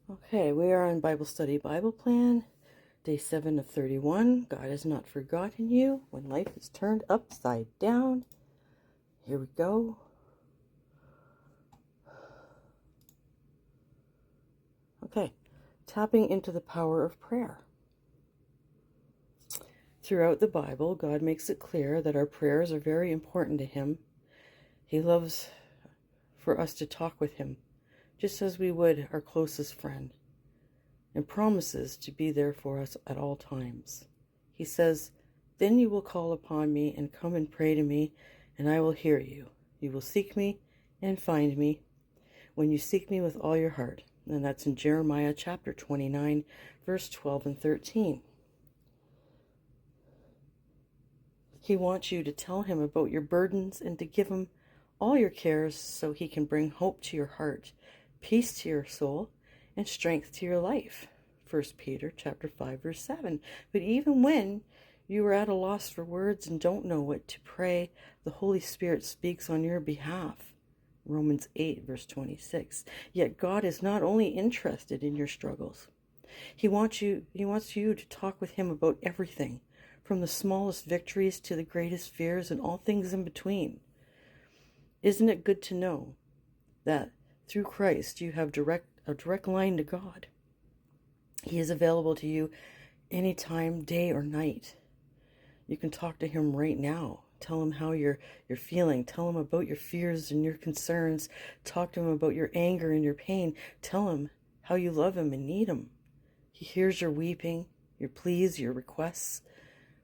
Okay, we are on Bible Study Bible Plan, day 7 of 31. God has not forgotten you when life is turned upside down. Here we go. Okay, tapping into the power of prayer. Throughout the Bible, God makes it clear that our prayers are very important to Him. He loves for us to talk with Him, just as we would our closest friend, and promises to be there for us at all times. He says, "Then you will call upon me and come and pray to me, and I will hear you. You will seek me and find me when you seek me with all your heart." And that's in Jeremiah chapter 29, verse 12 and 13. He wants you to tell Him about your burdens and to give Him all your cares so He can bring hope to your heart, peace to your soul, and strength to your life. 1 Peter chapter 5, verse 7. But even when you are at a loss for words and don't know what to pray, the Holy Spirit speaks on your behalf. Romans 8, verse 26. Yet God is not only interested in your struggles. He wants you to talk with Him about everything, from the smallest victories to the greatest fears and all things in between. Isn't it good to know that through Christ you have a direct line to God? He is available to you anytime, day or night. You can talk to Him right now. Tell Him how you're feeling. Tell Him about your fears and your concerns. Talk to Him about your anger and your pain. Tell Him how you love Him and need Him. He hears your weeping, your pleas, your requests.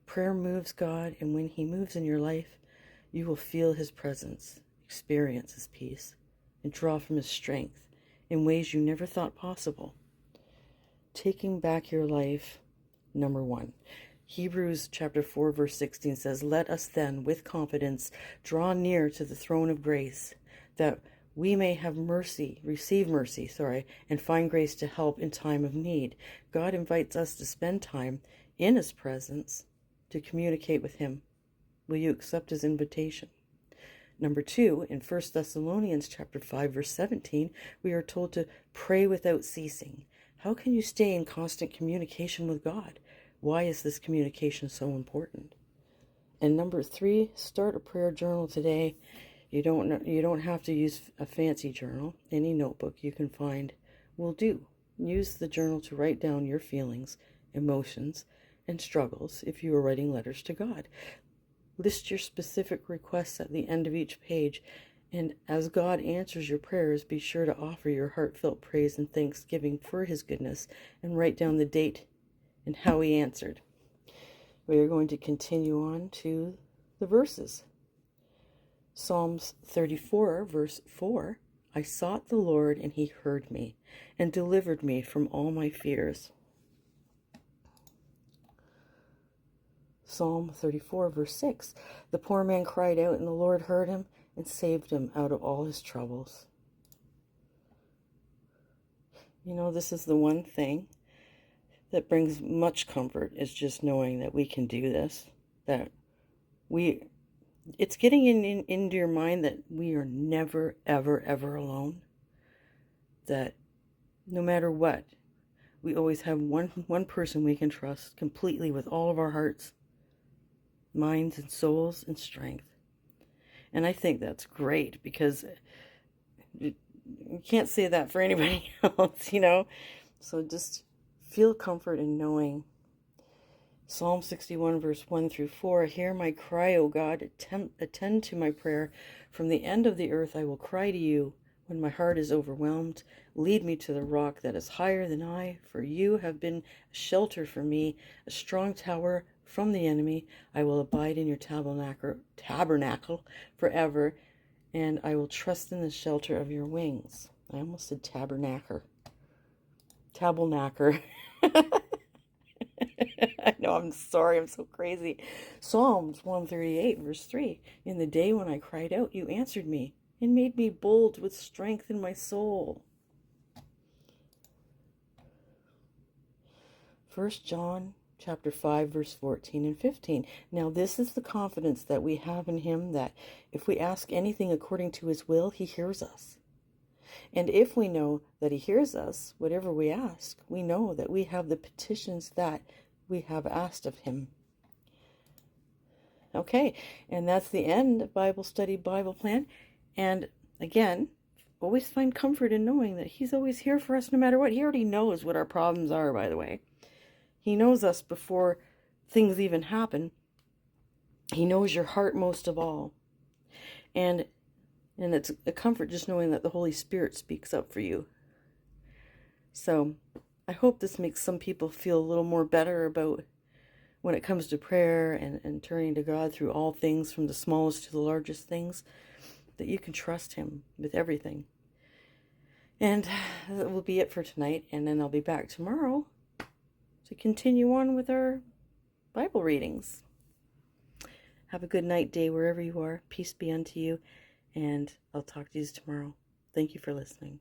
Prayer moves God, and when He moves in your life, you will feel His presence, experience His peace, and draw from His strength in ways you never thought possible. Taking back your life, number 1. Hebrews chapter 4, verse 16 says, "Let us then, with confidence, draw near to the throne of grace, that we may have receive mercy, and find grace to help in time of need." God invites us to spend time in His presence to communicate with Him. Will you accept His invitation? Number 2, in 1 Thessalonians chapter 5, verse 17, we are told to pray without ceasing. How can you stay in constant communication with God? Why is this communication so important? And number 3, start a prayer journal today. You don't have to use a fancy journal. Any notebook you can find will do. Use the journal to write down your feelings, emotions, and struggles if you are writing letters to God. List your specific requests at the end of each page, and as God answers your prayers, be sure to offer your heartfelt praise and thanksgiving for His goodness, and write down the date and how He answered. We are going to continue on to the verses. Psalms 34, verse 4, "I sought the Lord, and He heard me, and delivered me from all my fears." Psalm 34, verse 6, "The poor man cried out, and the Lord heard him, and saved him out of all his troubles." You know, this is the one thing that brings much comfort, is just knowing that we can do this, that it's getting into your mind that we are never, ever, ever alone, that no matter what, we always have one person we can trust completely with all of our hearts, minds, and souls, and strength. And I think that's great, because you can't say that for anybody else, So just feel comfort in knowing. Psalm 61, verse 1 through 4, "Hear my cry, O God, attend to my prayer. From the end of the earth I will cry to you when my heart is overwhelmed. Lead me to the rock that is higher than I, for you have been a shelter for me, a strong tower from the enemy. I will abide in your tabernacle forever, and I will trust in the shelter of your wings." I almost said tabernacle. I know, I'm sorry, I'm so crazy. Psalms 138, verse 3, "In the day when I cried out, you answered me, and made me bold with strength in my soul." 1 John chapter 5, verse 14 and 15. "Now this is the confidence that we have in Him, that if we ask anything according to His will, He hears us. And if we know that he hears us, whatever we ask, we know that we have the petitions that we have asked of him. Okay, and that's the end of Bible Study Bible Plan. And again, always find comfort in knowing that he's always here for us no matter what. He already knows what our problems are, by the way. He knows us before things even happen. He knows your heart most of all. And it's a comfort just knowing that the Holy Spirit speaks up for you. So I hope this makes some people feel a little more better about when it comes to prayer and turning to God through all things, from the smallest to the largest things, that you can trust him with everything. And that will be it for tonight. And then I'll be back tomorrow to continue on with our Bible readings. Have a good night, day, wherever you are. Peace be unto you. And I'll talk to you tomorrow. Thank you for listening.